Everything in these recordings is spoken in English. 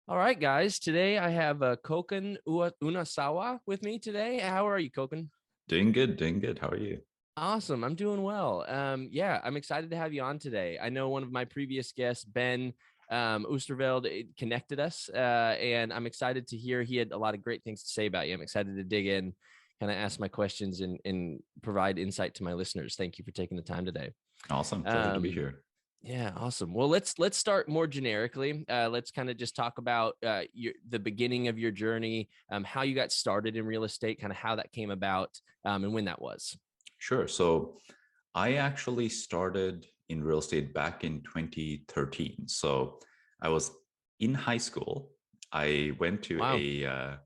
All right, guys. Today I have Unosawa with me today. How are you, Koukun? Doing good, doing good. How are you? Awesome. I'm doing well. Yeah, I'm excited to have you on today. I know one of my previous guests, Ben Oosterveld, connected us, and I'm excited to hear he had a lot of great things to say about you. I'm excited to dig in, kind of ask my questions and provide insight to my listeners. Thank you for taking the time today. Awesome. Pleasure to be Um, here. Yeah, awesome. Well, let's start more generically. Let's kind of just talk about the beginning of your journey, how you got started in real estate, kind of how that came about, and when that was. Sure. So I actually started in real estate back in 2013. So I was in high school. I went to Wow. a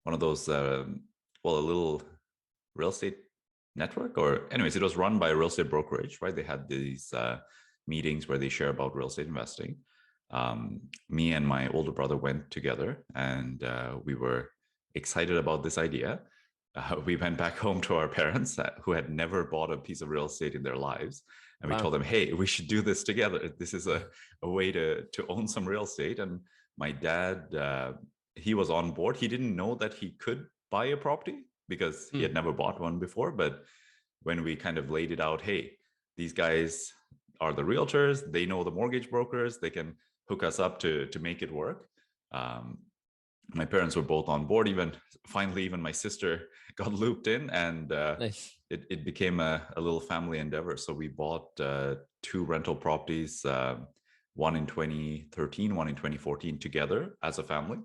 one of those well, a little real estate network, or anyways, it was run by a real estate brokerage, right? They had these meetings where they share about real estate investing. Me and my older brother went together, and we were excited about this idea. We went back home to our parents who had never bought a piece of real estate in their lives. And we Wow. told them, hey, we should do this together. This is a way to own some real estate. And my dad, he was on board. He didn't know that he could buy a property because he Hmm. had never bought one before. But when we kind of laid it out, hey, these guys are the realtors, they know the mortgage brokers, they can hook us up to make it work. Um, my parents were both on board. Even finally, even my sister got looped in, and Nice. it became a little family endeavor. So we bought two rental properties, one in 2013, one in 2014, together as a family.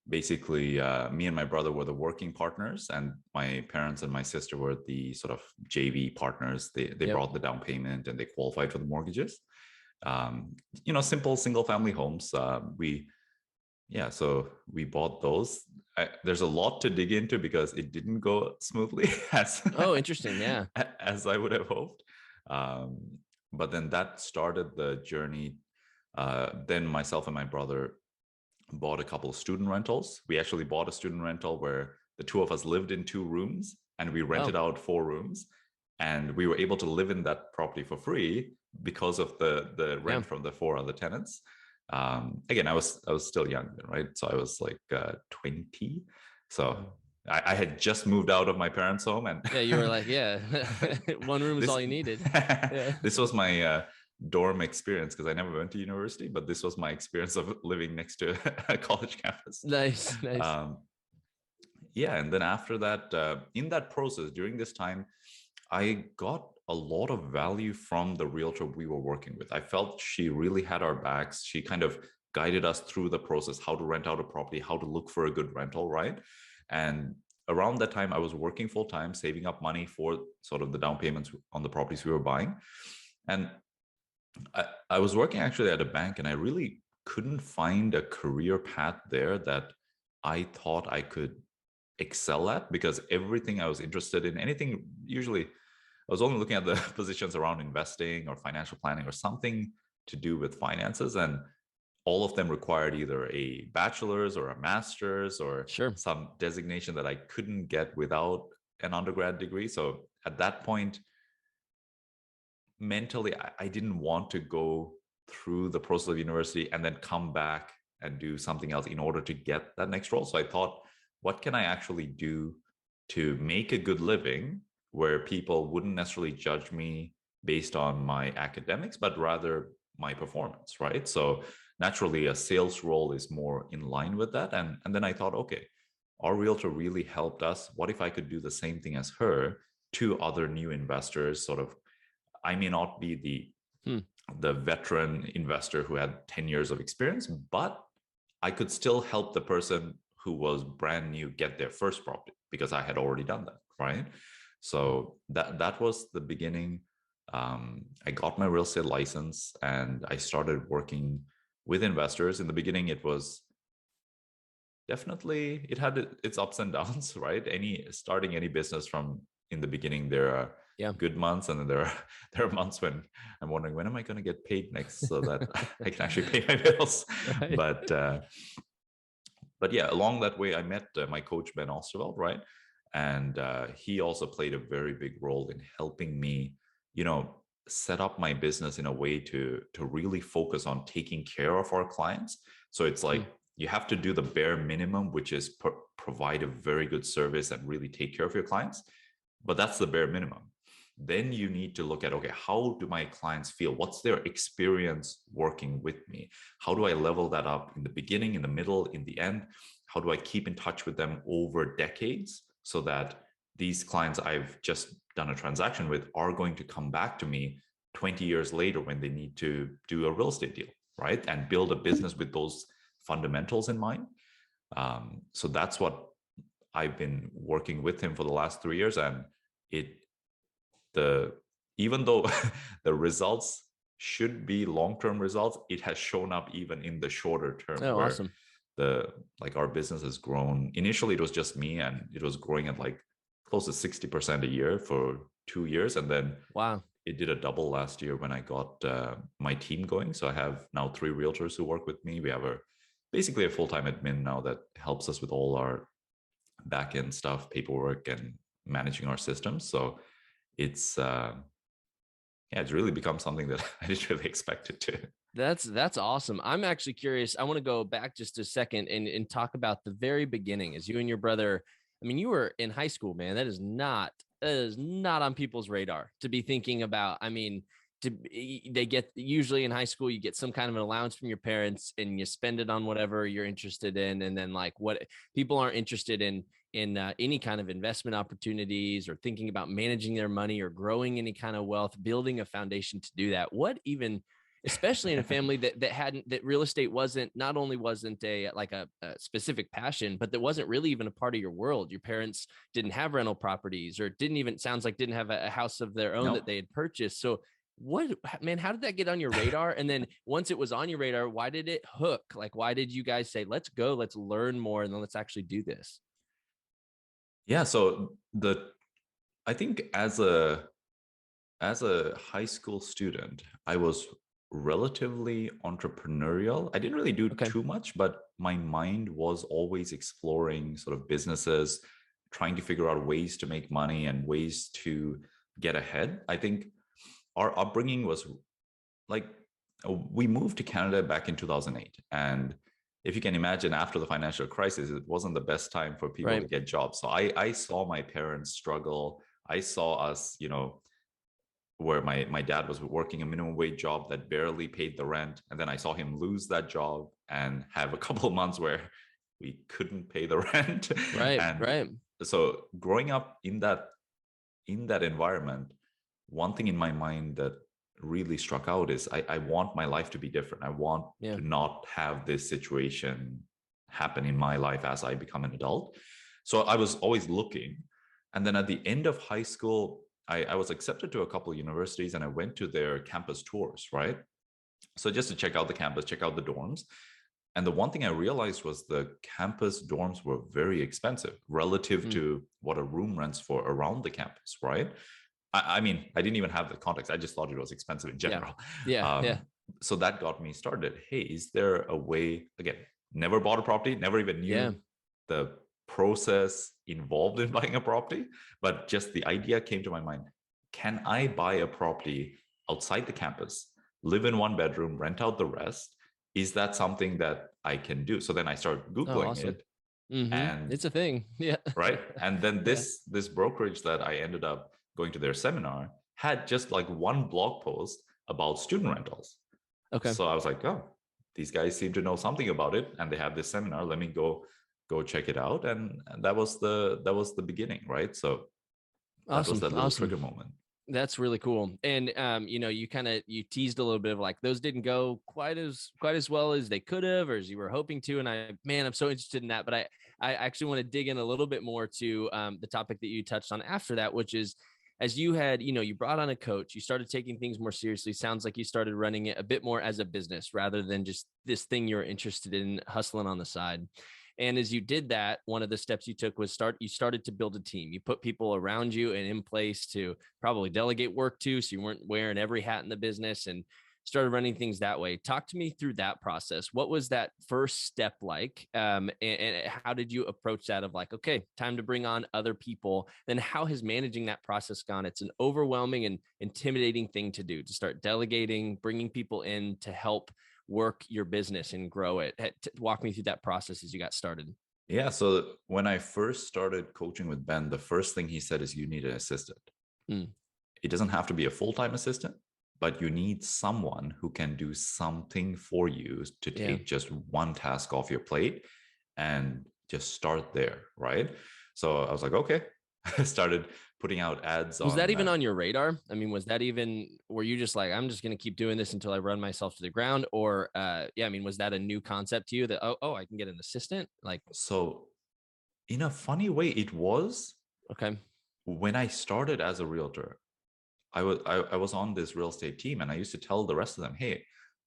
Basically, me and my brother were the working partners, and my parents and my sister were the sort of JV partners. They Yep. brought the down payment and they qualified for the mortgages. Um, simple single family homes. We Yeah, so we bought those. There's a lot to dig into because it didn't go smoothly as Oh, interesting. Yeah. as I would have hoped. But then that started the journey. Then myself and my brother bought a couple of student rentals. We actually bought a student rental where the two of us lived in two rooms, and we rented Wow. out four rooms, and we were able to live in that property for free because of the Yeah. rent from the four other tenants. Again, I was still young then, right? So I was like 20. So I had just moved out of my parents' home, and Yeah. You were like, yeah, one room is this all you needed. Yeah. this was my dorm experience because I never went to university, but this was my experience of living next to a college campus. Nice. Nice. Um, yeah, and then after that, in that process, during this time, I got a lot of value from the realtor we were working with. I felt she really had our backs. She kind of guided us through the process, how to rent out a property, how to look for a good rental, right? And around that time, I was working full time, saving up money for sort of the down payments on the properties we were buying. And I was working actually at a bank, and I really couldn't find a career path there that I thought I could excel at, because everything I was interested in, anything, usually I was only looking at the positions around investing or financial planning or something to do with finances. And all of them required either a bachelor's or a master's or Sure. some designation that I couldn't get without an undergrad degree. So at that point, mentally, I didn't want to go through the process of university and then come back and do something else in order to get that next role. So I thought, what can I actually do to make a good living where people wouldn't necessarily judge me based on my academics, but rather my performance, right? So naturally, a sales role is more in line with that. And then I thought, okay, our realtor really helped us. What if I could do the same thing as her to other new investors? Sort of, I may not be Hmm. the veteran investor who had 10 years of experience, but I could still help the person who was brand new get their first property because I had already done that, right? So that was the beginning. I got my real estate license and I started working with investors. In the beginning, it was definitely, it had its ups and downs, right? Any starting any business from in the beginning, there are Yeah. good months, and then there are there are months when I'm wondering, when am I going to get paid next so that I can actually pay my bills. Right. But yeah, along that way, I met my coach Ben Osterveld, right? And he also played a very big role in helping me, you know, set up my business in a way to really focus on taking care of our clients. So it's like Hmm. you have to do the bare minimum, which is provide a very good service and really take care of your clients. But that's the bare minimum. Then you need to look at, okay, how do my clients feel? What's their experience working with me? How do I level that up in the beginning, in the middle, in the end? How do I keep in touch with them over decades so that these clients I've just done a transaction with are going to come back to me 20 years later when they need to do a real estate deal, right? And build a business with those fundamentals in mind. So that's what I've been working with him for the last 3 years. And it, the, even though the results should be long-term results, it has shown up even in the shorter term Oh, where awesome. our business has grown. Initially, it was just me and it was growing at like close to 60% a year for 2 years. And then Wow. it did a double last year when I got my team going. So I have now 3 realtors who work with me. We have basically a full-time admin now that helps us with all our back-end stuff, paperwork, and managing our systems. So it's it's really become something that I didn't really expect it to. That's awesome. I'm actually curious. I want to go back just a second and talk about the very beginning as you and your brother. I mean, you were in high school, man. That is not on people's radar to be thinking about. I mean, they get usually in high school, you get some kind of an allowance from your parents and you spend it on whatever you're interested in. And then like what people aren't interested in any kind of investment opportunities or thinking about managing their money or growing any kind of wealth, building a foundation to do that. What even especially in a family that real estate wasn't not only wasn't a like a specific passion, but that wasn't really even a part of your world. Your parents didn't have rental properties or didn't even sounds like didn't have a house of their own that No. they had purchased. So what man, how did that get on your radar? And then once it was on your radar, why did it hook? Like, why did you guys say, let's go, let's learn more, and then let's actually do this? Yeah. So I think as a high school student, I was relatively entrepreneurial. I didn't really do Okay. too much, but my mind was always exploring sort of businesses, trying to figure out ways to make money and ways to get ahead. I think our upbringing was like we moved to Canada back in 2008. And if you can imagine, after the financial crisis, it wasn't the best time for people to Right. get jobs. So I saw my parents struggle. I saw us, where my dad was working a minimum wage job that barely paid the rent. And then I saw him lose that job and have a couple of months where we couldn't pay the rent. Right. And Right. so growing up in that environment, one thing in my mind that really struck out is I want my life to be different. I want Yeah. to not have this situation happen in my life as I become an adult. So I was always looking. And then at the end of high school, I was accepted to a couple of universities and I went to their campus tours, right? So just to check out the campus, check out the dorms. And the one thing I realized was the campus dorms were very expensive relative Mm. to what a room rents for around the campus, right? I mean, I didn't even have the context. I just thought it was expensive in Yeah. general. Yeah. Yeah. So that got me started. Hey, is there a way? Again, never bought a property, never even Yeah. knew the process involved in buying a property, but just the idea came to my mind. Can I buy a property outside the campus, live in one bedroom, rent out the rest? Is that something that I can do? So then I started Oh, Googling awesome. it, Mm-hmm. and It's a thing. Yeah. right. And then Yeah. this brokerage that I ended up going to their seminar had just like one blog post about student rentals. Okay. So I was like, oh, these guys seem to know something about it, and they have this seminar. Let me go check it out. And that was the beginning, right? So that was Awesome. that little Awesome. trigger moment. That's really cool. And you teased a little bit of like those didn't go quite as well as they could have or as you were hoping to. And I'm so interested in that. But I actually want to dig in a little bit more to the topic that you touched on after that, which is as you had, you brought on a coach, you started taking things more seriously. Sounds like you started running it a bit more as a business rather than just this thing you're interested in hustling on the side. And as you did that, one of the steps you took was you started to build a team. You put people around you and in place to probably delegate work to, so you weren't wearing every hat in the business and started running things that way. Talk to me through that process. What was that first step like? And how did you approach that of like, okay, time to bring on other people? Then how has managing that process gone? It's an overwhelming and intimidating thing to do, to start delegating, bringing people in to help work your business and grow it? Walk me through that process as you got started. Yeah. So when I first started coaching with Ben, the first thing he said is you need an assistant. Mm. It doesn't have to be a full-time assistant, but you need someone who can do something for you to Yeah. take just one task off your plate and just start there. Right. So I was like, okay. I started putting out ads Was that on even on your radar? I mean, was that even, were you just like, I'm just going to keep doing this until I run myself to the ground? Or, yeah, I mean, was that a new concept to you that, oh, I can get an assistant? Like, so in a funny way, it was okay. when I started as a realtor. I was on this real estate team, and I used to tell the rest of them, hey,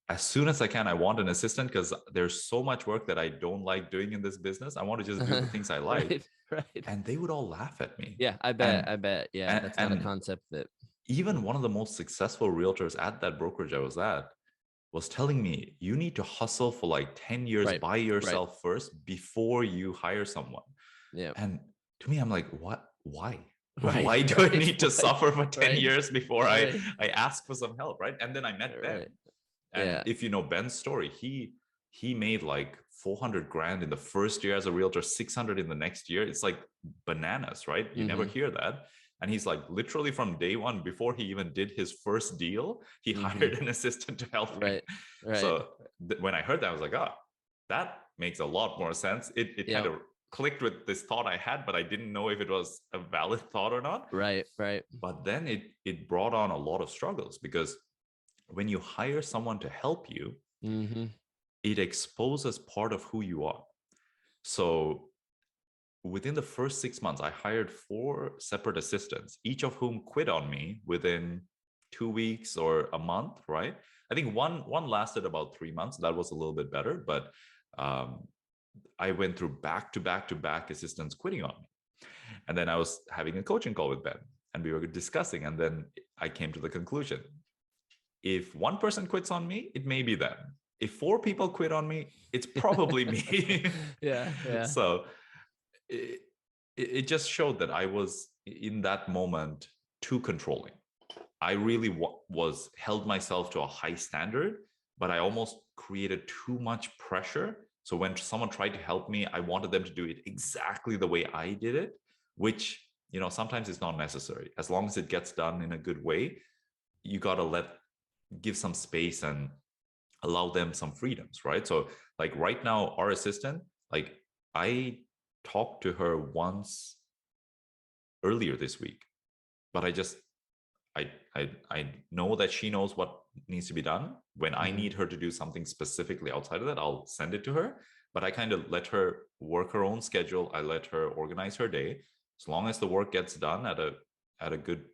as soon as I can, I want an assistant because there's so much work that I don't like doing in this business. I want to just do the things I like. Right. Right. And they would all laugh at me. Yeah, I bet. And I bet. Yeah, and, that's not a and concept that. even one of the most successful realtors at that brokerage I was at was telling me, you need to hustle for like 10 years Right. by Right. yourself first before you hire someone. Yeah. And to me, I'm like, what? Why? Right. Why do I Right. need to suffer for 10 Right. years before Right. I ask for some help? Right. And then I met Ben. Right. And Yeah. if you know Ben's story, he made like 400 grand in the first year as a realtor, 600 in the next year. It's like bananas, right? You never Mm-hmm. hear that. And he's like, literally from day one, before he even did his first deal, he Mm-hmm. hired an assistant to help him. Right. Right. So when I heard that, I was like, oh, that makes a lot more sense. It kind Yeah. of clicked with this thought I had, but I didn't know if it was a valid thought or not. Right. Right. But then it brought on a lot of struggles, because when you hire someone to help you, Mm-hmm. it exposes part of who you are. So within the first 6 months, I hired 4 separate assistants, each of whom quit on me within 2 weeks or a month, right? I think one lasted about 3 months. That was a little bit better, but I went through back to back to back assistants quitting on me. And then I was having a coaching call with Ben, and we were discussing, and then I came to the conclusion, if one person quits on me, it may be them. If 4 people quit on me, it's probably me. Yeah. Yeah. So it just showed that I was in that moment too controlling. I really was held myself to a high standard, but I almost created too much pressure. So when someone tried to help me, I wanted them to do it exactly the way I did it, which, sometimes is not necessary. As long as it gets done in a good way, you got to give some space and allow them some freedoms, right? So like right now, our assistant, like I talked to her once earlier this week, but I know that she knows what needs to be done. When I need her to do something specifically outside of that, I'll send it to her. But I kind of let her work her own schedule. I let her organize her day. As long as the work gets done at a good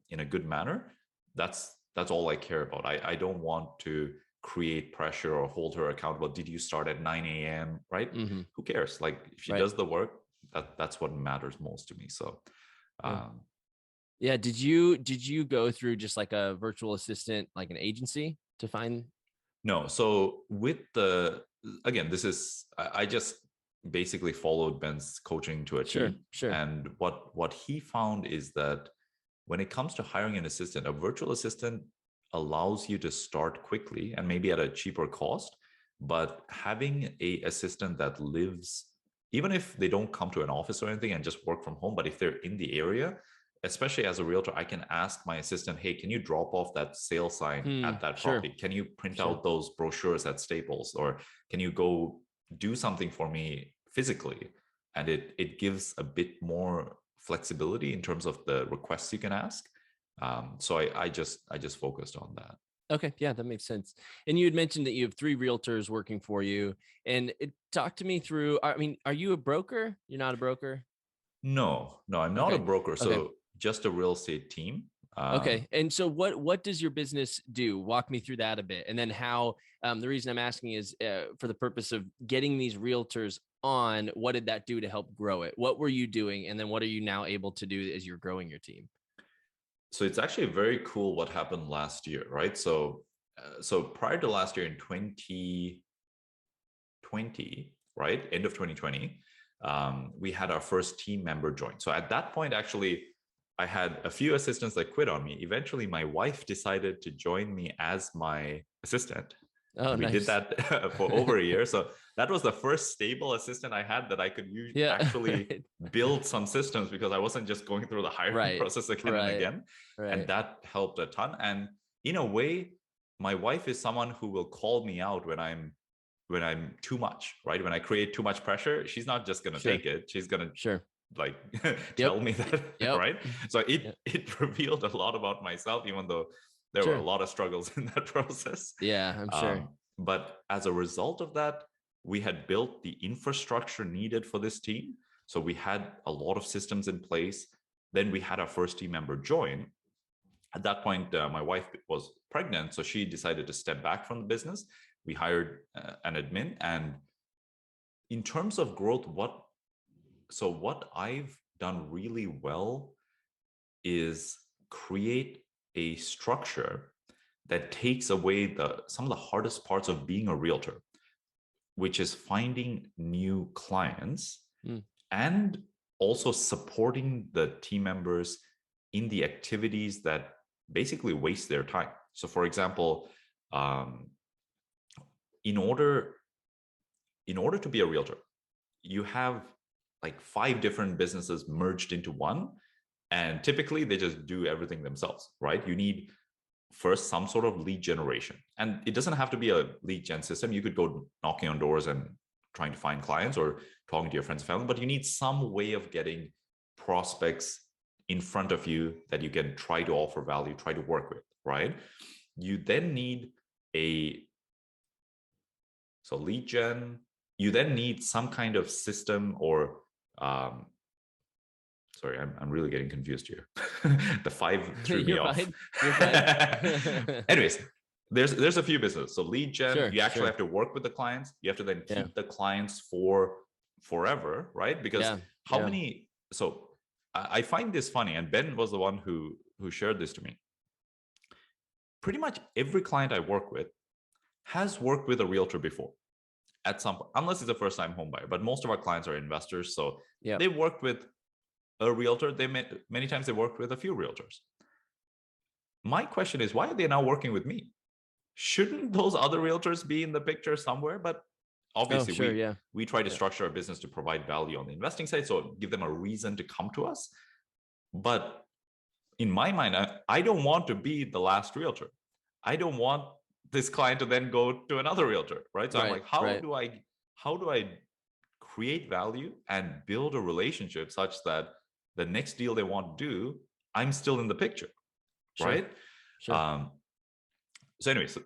in a good manner, that's all I care about. I don't want to create pressure or hold her accountable. Did you start at 9 a.m., right? Mm-hmm. Who cares? Like if she Right. does the work, that's what matters most to me. So yeah. Did you go through just like a virtual assistant, like an agency to find? No. So again, this is, I just basically followed Ben's coaching to a Sure. T. Sure. And what he found is that when it comes to hiring an assistant, a virtual assistant allows you to start quickly and maybe at a cheaper cost. But having a assistant that lives, even if they don't come to an office or anything and just work from home, but if they're in the area, especially as a realtor, I can ask my assistant, hey, can you drop off that sale sign at that Sure. property? Can you print Sure. out those brochures at Staples? Or can you go do something for me physically? And it gives a bit more flexibility in terms of the requests you can ask. So I just focused on that. Okay. Yeah, that makes sense. And you had mentioned that you have 3 realtors working for you. And talk to me through, I mean, are you a broker? You're not a broker? No, I'm not a Okay. broker. Okay. So just a real estate team. Okay. And so what does your business do? Walk me through that a bit. And then how, the reason I'm asking is for the purpose of getting these realtors on, what did that do to help grow it? What were you doing? And then what are you now able to do as you're growing your team? So it's actually very cool what happened last year, right? So prior to last year in 2020, right? End of 2020, we had our first team member join. So at that point, actually, I had a few assistants that quit on me. Eventually, my wife decided to join me as my assistant. Oh, We did nice. that for over a year. So that was the first stable assistant I had that I could Yeah. actually build some systems, because I wasn't just going through the hiring Right. process again and Right. again. And Right. that helped a ton. And in a way, my wife is someone who will call me out when I'm too much, right? When I create too much pressure, she's not just going to Sure. take it. She's going to Sure. like Yep. tell me that, Yep. right? So Yep. it revealed a lot about myself, even though there were a Sure. lot of struggles in that process. Yeah, I'm sure. But as a result of that, we had built the infrastructure needed for this team. So we had a lot of systems in place. Then we had our first team member join. At that point, my wife was pregnant, so she decided to step back from the business. We hired an admin. And in terms of growth, what I've done really well is create a structure that takes away some of the hardest parts of being a realtor, which is finding new clients and also supporting the team members in the activities that basically waste their time. So, for example, um, in order to be a realtor, you have like 5 different businesses merged into one, and typically they just do everything themselves, right? You need first some sort of lead generation, and it doesn't have to be a lead gen system. You could go knocking on doors and trying to find clients or talking to your friends and family, but you need some way of getting prospects in front of you that you can try to offer value, try to work with, right? You then need a lead gen. You then need some kind of system or sorry, I'm really getting confused here. The 5 threw me You're off. fine. You're fine. Anyways, there's a few businesses. So lead gen, Sure. you actually Sure. have to work with the clients. You have to then Yeah. keep the clients for forever, right? Because Yeah. how Yeah. many? So I find this funny, and Ben was the one who shared this to me. Pretty much every client I work with has worked with a realtor before at some point, unless it's a first time home buyer. But most of our clients are investors, so Yep. they've worked with a realtor. Many times they worked with a few realtors. My question is, why are they now working with me? Shouldn't those other realtors be in the picture somewhere? But Oh, obviously sure. Yeah. we try to Yeah. structure our business to provide value on the investing side, so give them a reason to come to us. But in my mind, I don't want to be the last realtor. I don't want this client to then go to another realtor, right? So I'm Right. like, Right. how do I create value and build a relationship such that the next deal they want to do, I'm still in the picture, Sure. right? Sure. Um, so anyways,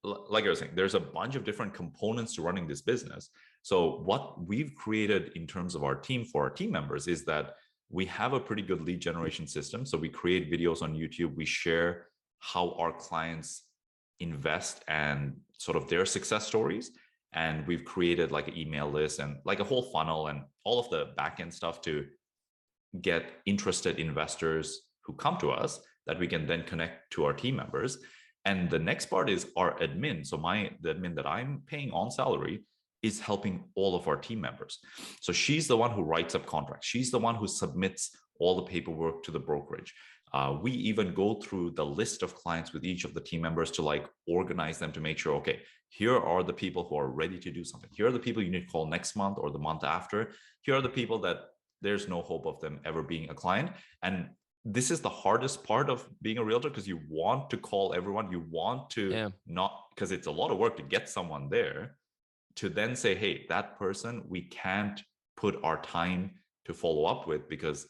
like I was saying, there's a bunch of different components to running this business. So what we've created in terms of our team for our team members is that we have a pretty good lead generation system. So we create videos on YouTube. We share how our clients invest and sort of their success stories. And we've created like an email list and like a whole funnel and all of the backend stuff to get interested investors who come to us that we can then connect to our team members. And the next part is our admin. So the admin that I'm paying on salary is helping all of our team members. So she's the one who writes up contracts. She's the one who submits all the paperwork to the brokerage. We even go through the list of clients with each of the team members to like organize them to make sure, okay, here are the people who are ready to do something. Here are the people you need to call next month or the month after. Here are the people that there's no hope of them ever being a client. And this is the hardest part of being a realtor, because you want to call everyone. You want to not, because it's a lot of work to get someone there, to then say, hey, that person we can't put our time to follow up with because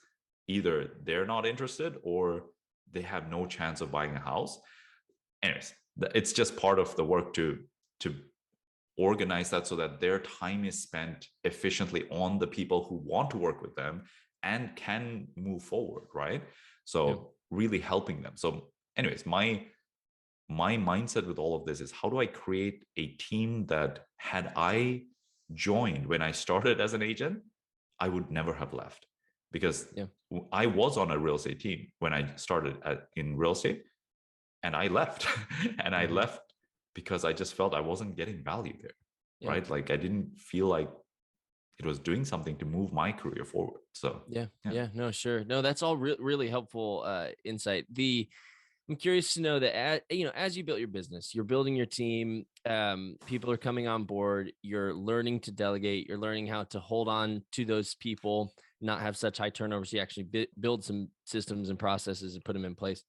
either they're not interested or they have no chance of buying a house. Anyways, it's just part of the work to organize that so that their time is spent efficiently on the people who want to work with them and can move forward, right? So really helping them. So anyways, my mindset with all of this is, how do I create a team that had I joined when I started as an agent, I would never have left, because I was on a real estate team when I started in real estate, and I left. And I left because I just felt I wasn't getting value there, right? Like I didn't feel like it was doing something to move my career forward. So no, sure. No, that's all really helpful insight. I'm curious to know that as you built your business, you're building your team. People are coming on board. You're learning to delegate. You're learning how to hold on to those people, not have such high turnover. So you actually build some systems and processes and put them in place.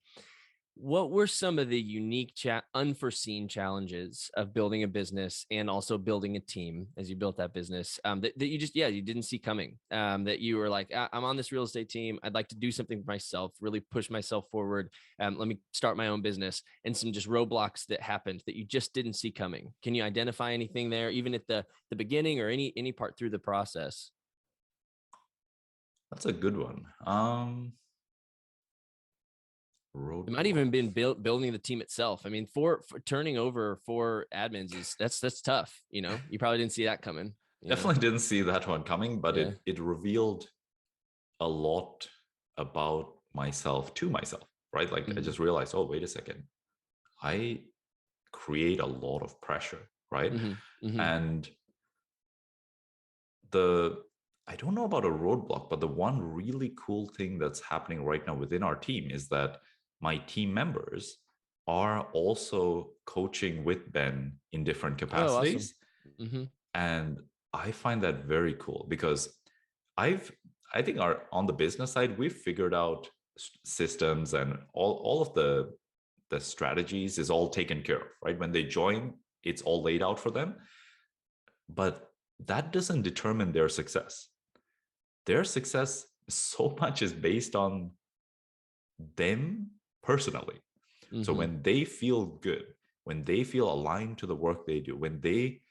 What were some of the unique, unforeseen challenges of building a business and also building a team as you built that business, that you just, you didn't see coming? That you were like, I'm on this real estate team. I'd like to do something for myself, really push myself forward. Let me start my own business, and some just roadblocks that happened that you just didn't see coming. Can you identify anything there, even at the beginning or any part through the process? That's a good one. It might even Roadblocks. been building the team itself. I mean, for turning over 4 admins that's tough. You probably didn't see that coming. Definitely didn't see that one coming, but Yeah. it revealed a lot about myself to myself, right? Like I Mm-hmm. just realized, oh, wait a second. I create a lot of pressure, right? Mm-hmm. Mm-hmm. And the I don't know about a roadblock, but the one really cool thing that's happening right now within our team is that my team members are also coaching with Ben in different Oh, awesome. capacities. Mm-hmm. And I find that very cool because I've I think our on the business side, we've figured out systems and all of the strategies is all taken care of, right? When they join, it's all laid out for them. But that doesn't determine their success. Their success so much is based on them personally. So Mm-hmm. when they feel good, when they feel aligned to the work they do, when they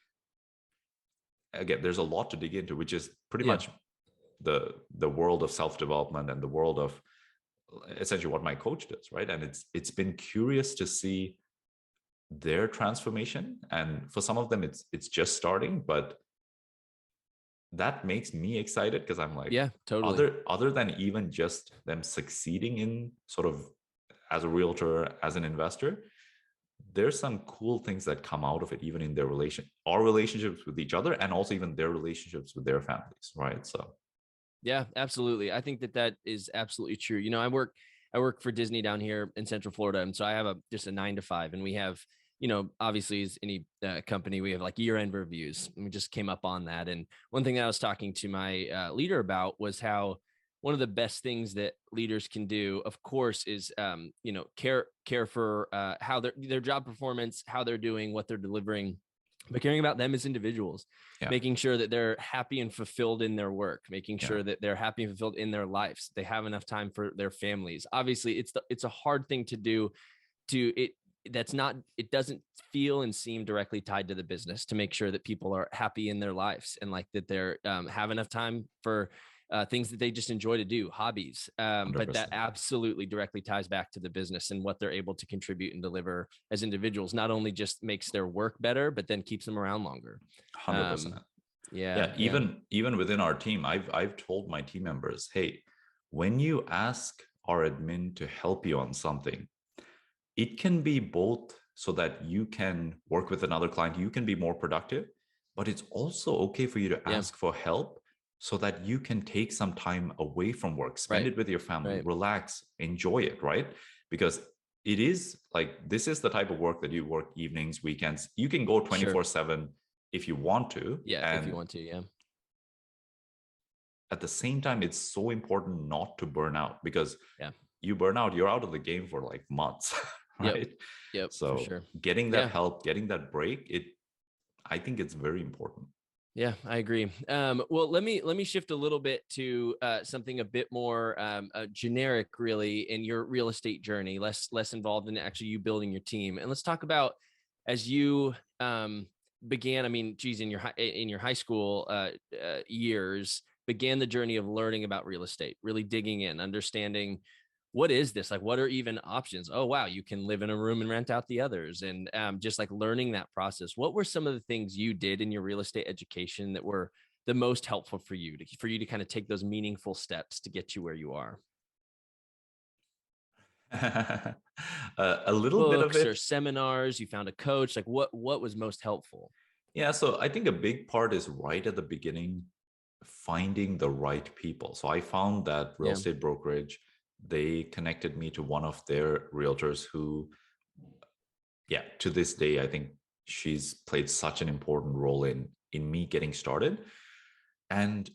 again, there's a lot to dig into, which is pretty Yeah. much the world of self-development and the world of essentially what my coach does, right? And it's been curious to see their transformation. And for some of them, it's just starting, but that makes me excited because I'm like, Yeah, totally. other than even just them succeeding in sort of as a realtor, as an investor, there's some cool things that come out of it, even in their our relationships with each other, and also even their relationships with their families, right? So Yeah, absolutely. I think that is absolutely true. I work for Disney down here in Central Florida, and so I have just a 9 to 5, and we have, obviously as any company, we have like year-end reviews, and we just came up on that. And one thing that I was talking to my leader about was how one of the best things that leaders can do, of course, is care for how their job performance, how they're doing, what they're delivering, but caring about them as individuals, yeah, making sure that they're happy and fulfilled in their work, making yeah, sure that they're happy and fulfilled in their lives, they have enough time for their families. Obviously, it's a hard thing to do. To it That's not, it doesn't feel and seem directly tied to the business, to make sure that people are happy in their lives, and like that they're have enough time for things that they just enjoy to do, hobbies. But that 100%. absolutely directly ties back to the business and what they're able to contribute and deliver as individuals. Not only just makes their work better, but then keeps them around longer. 100%. Um, yeah, Yeah, yeah, even within our team, I've told my team members, hey, when you ask our admin to help you on something, it can be both so that you can work with another client, you can be more productive, but it's also okay for you to yeah. ask for help so that you can take some time away from work, spend Right, it with your family, right. relax, enjoy it, right? Because it is like this is the type of work that you work evenings, weekends. You can go Sure. 24/7 if you want to. Yeah, if you And want to. Yeah, at the same time, it's so important not to burn out because yeah. you burn out, you're out of the game for like months, Yep, right? yep, for So sure. getting that Yeah. help, getting that break, I think it's very important. Yeah, I agree. Well, let me shift a little bit to something a bit more generic, really, in your real estate journey, less involved in actually you building your team. And let's talk about, as you began. I mean, geez, in your high school years, began the journey of learning about real estate, really digging in, understanding what is this, like what are even options. Oh wow, you can live in a room and rent out the others, and just like learning that process. What were some of the things you did in your real estate education that were the most helpful for you to kind of take those meaningful steps to get you where you are? A little bit of Books or it. seminars, you found a coach, like what was most helpful? Yeah. So I think a big part is right at the beginning, finding the right people. So I found that real Yeah. estate brokerage they connected me to one of their realtors who, yeah, to this day, I think she's played such an important role in me getting started. And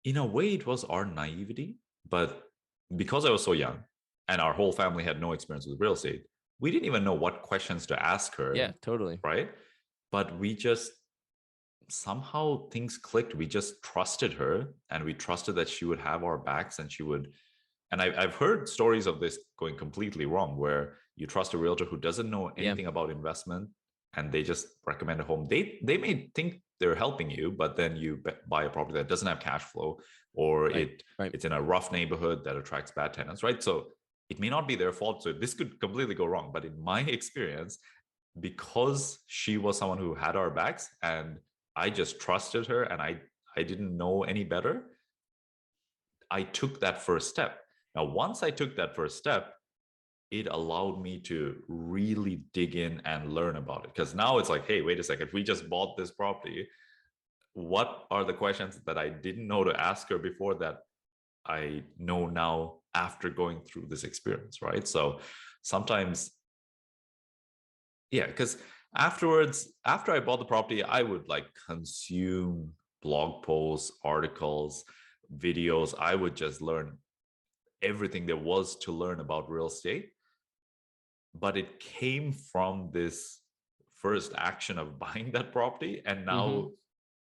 in a way, it was our naivety, but because I was so young and our whole family had no experience with real estate, we didn't even know what questions to ask her, Yeah, totally. right? But we just somehow things clicked. We just trusted her, and we trusted that she would have our backs, and she would. And I've heard stories of this going completely wrong, where you trust a realtor who doesn't know Yeah, anything about investment, and they just recommend a home. They may think they're helping you, but then you buy a property that doesn't have cash flow, or right, right. it's in a rough neighborhood that attracts bad tenants, right? So it may not be their fault. So this could completely go wrong. But in my experience, because she was someone who had our backs, and I just trusted her, and I didn't know any better, I took that first step. Now, once I took that first step, it allowed me to really dig in and learn about it. Because now it's like, hey, wait a second, we just bought this property. What are the questions that I didn't know to ask her before that I know now after going through this experience, right? So sometimes, yeah, because afterwards, after I bought the property, I would like consume blog posts, articles, videos. I would just learn everything there was to learn about real estate. But it came from this first action of buying that property, and Mm-hmm. now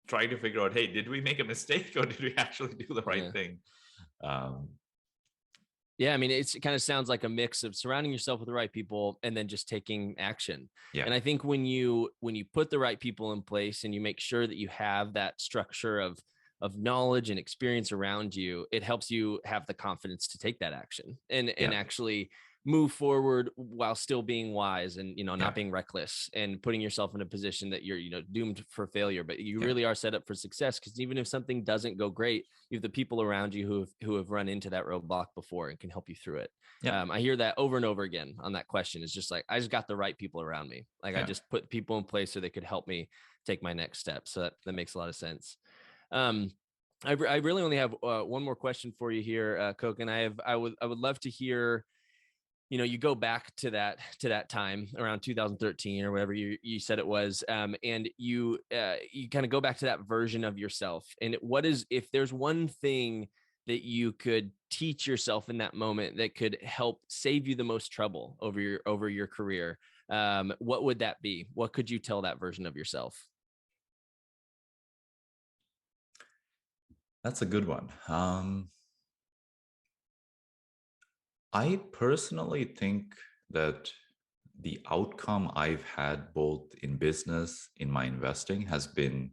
trying to figure out, hey, did we make a mistake or did we actually do the right Yeah. thing? Um, Yeah, I mean, it kind of sounds like a mix of surrounding yourself with the right people and then just taking action. yeah, And I think when you put the right people in place and you make sure that you have that structure of knowledge and experience around you, it helps you have the confidence to take that action and yeah, actually move forward while still being wise and yeah, not being reckless and putting yourself in a position that you're doomed for failure, but you yeah, really are set up for success, because even if something doesn't go great, you have the people around you who have run into that roadblock before and can help you through it. yeah, I hear that over and over again on that question. It's just like, I just got the right people around me. Like, I yeah. just put people in place so they could help me take my next step. So that makes a lot of sense. Um, I really only have one more question for you here, Coke, and I would love to hear. You go back to that time around 2013 or whatever you said it was, and you kind of go back to that version of yourself. And what is, if there's one thing that you could teach yourself in that moment that could help save you the most trouble over your career, what would that be? What could you tell that version of yourself? That's a good one. I personally think that the outcome I've had both in business, in my investing, has been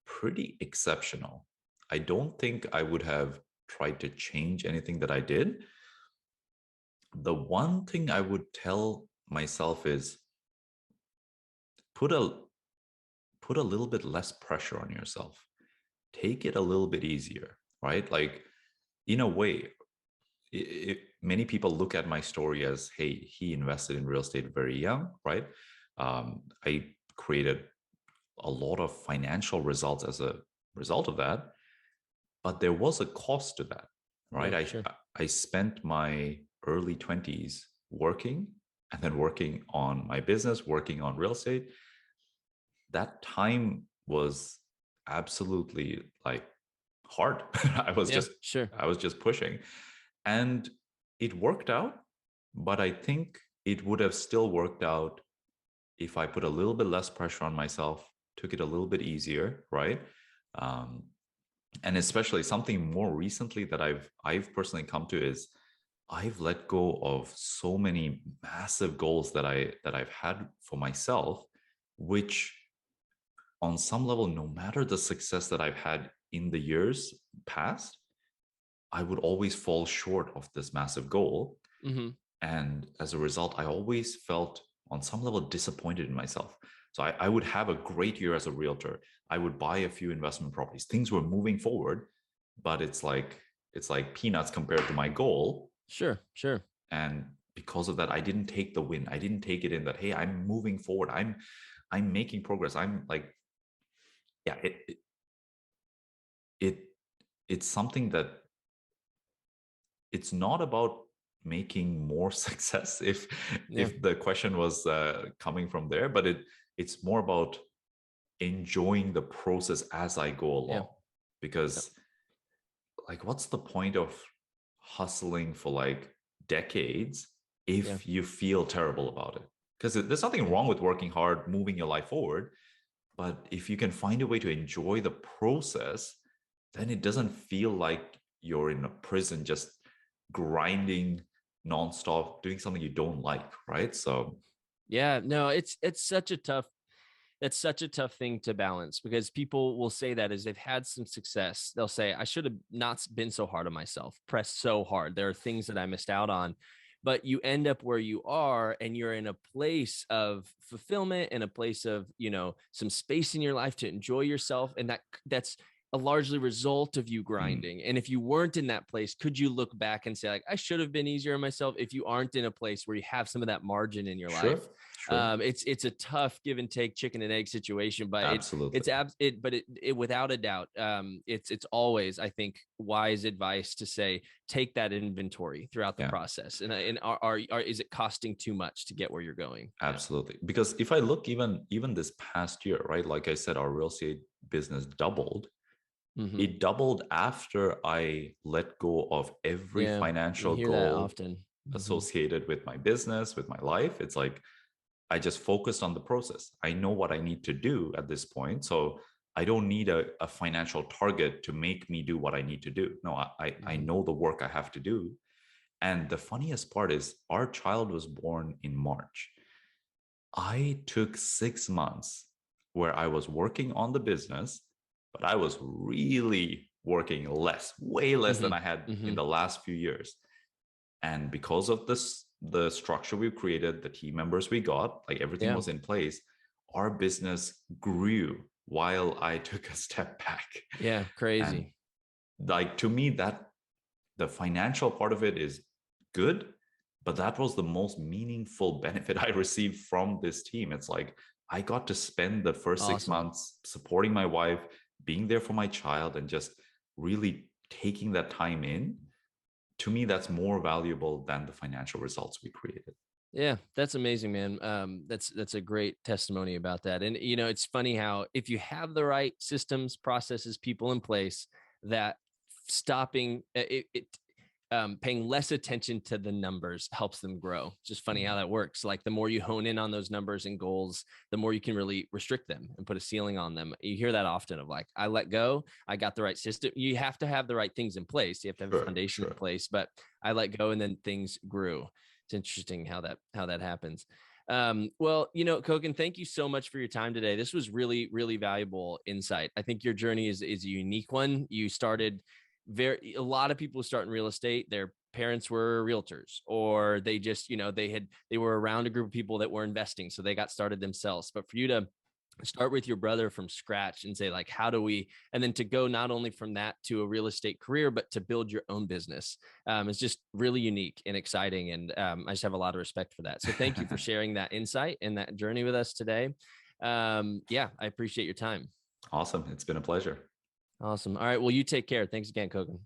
pretty exceptional. I don't think I would have tried to change anything that I did. The one thing I would tell myself is put a put a little bit less pressure on yourself. Take it a little bit easier, right? Like, in a way, many people look at my story as, hey, he invested in real estate very young, right? I created a lot of financial results as a result of that, but there was a cost to that, right? Yeah, I sure. I spent my early 20s working, and then working on my business, working on real estate. That time was absolutely like hard. I was Yeah, just sure. I was just pushing, and it worked out. But I think it would have still worked out if I put a little bit less pressure on myself, took it a little bit easier, right? Um, and especially something more recently that I've personally come to is I've let go of so many massive goals that I've had for myself, which on some level, no matter the success that I've had in the years past, I would always fall short of this massive goal. Hmm. And as a result, I always felt on some level disappointed in myself. So I would have a great year as a realtor. I would buy a few investment properties. Things were moving forward, but it's like peanuts compared to my goal. Sure, sure. And because of that, I didn't take the win. I didn't take it in that, hey, I'm moving forward. I'm making progress. I'm like, yeah, it it's something that it's not about making more success Yeah. if the question was coming from there, but it's more about enjoying the process as I go Yeah. along. Because like, what's the point of hustling for like decades Yeah. if you feel terrible about it? Because there's nothing Yeah. wrong with working hard, moving your life forward, but if you can find a way to enjoy the process, then it doesn't feel like you're in a prison just grinding nonstop, doing something you don't like, right? So Yeah. No, it's such a tough that's such a tough thing to balance because people will say that as they've had some success. They'll say, I should have not been so hard on myself, pressed so hard. There are things that I missed out on. But you end up where you are and you're in a place of fulfillment and a place of, some space in your life to enjoy yourself. And that's a largely result of you grinding. And if you weren't in that place, could you look back and say, like, I should have been easier on myself if you aren't in a place where you have some of that margin in your life? sure, sure, It's a tough give and take chicken and egg situation, but absolutely, it without a doubt, it's always, I think, wise advice to say take that inventory throughout the yeah. process, and is it costing too much to get where you're going? Absolutely. Because if I look even this past year, right? Like I said, our real estate business doubled. Hmm. It doubled after I let go of every Yeah, you financial hear that goal often. Hmm. associated with my business, with my life. It's like I just focused on the process. I know what I need to do at this point. So I don't need a financial target to make me do what I need to do. No, I Hmm. know the work I have to do. And the funniest part is our child was born in March. I took 6 months where I was working on the business, but I was really working less, way less Hmm. than I had Hmm. in the last few years. And because of this, the structure we've created, the team members we got, like everything Yeah. was in place, our business grew while I took a step back. Yeah. And Crazy. like to me, that the financial part of it is good, but that was the most meaningful benefit I received from this team. It's like I got to spend the first six Awesome. months supporting my wife, being there for my child, and just really taking that time in. To me, that's more valuable than the financial results we created. Yeah, that's amazing, man. That's a great testimony about that. And it's funny how if you have the right systems, processes, people in place, that stopping paying less attention to the numbers helps them grow. It's just funny how that works. Like the more you hone in on those numbers and goals, the more you can really restrict them and put a ceiling on them. You hear that often of like, I let go, I got the right system. You have to have the right things in place. You have to have a Sure, foundation in sure. place, but I let go and then things grew. It's interesting how that happens. Well, Koukun, thank you so much for your time today. This was really, really valuable insight. I think your journey is a unique one. You started a lot of people start in real estate. Their parents were realtors, or they just, they were around a group of people that were investing. So they got started themselves. But for you to start with your brother from scratch and say, like, how do we, and then to go not only from that to a real estate career, but to build your own business, is just really unique and exciting. And I just have a lot of respect for that. So thank you for sharing that insight and that journey with us today. Yeah, I appreciate your time. Awesome. It's been a pleasure. Awesome. All right. Well, you take care. Thanks again, Kogan.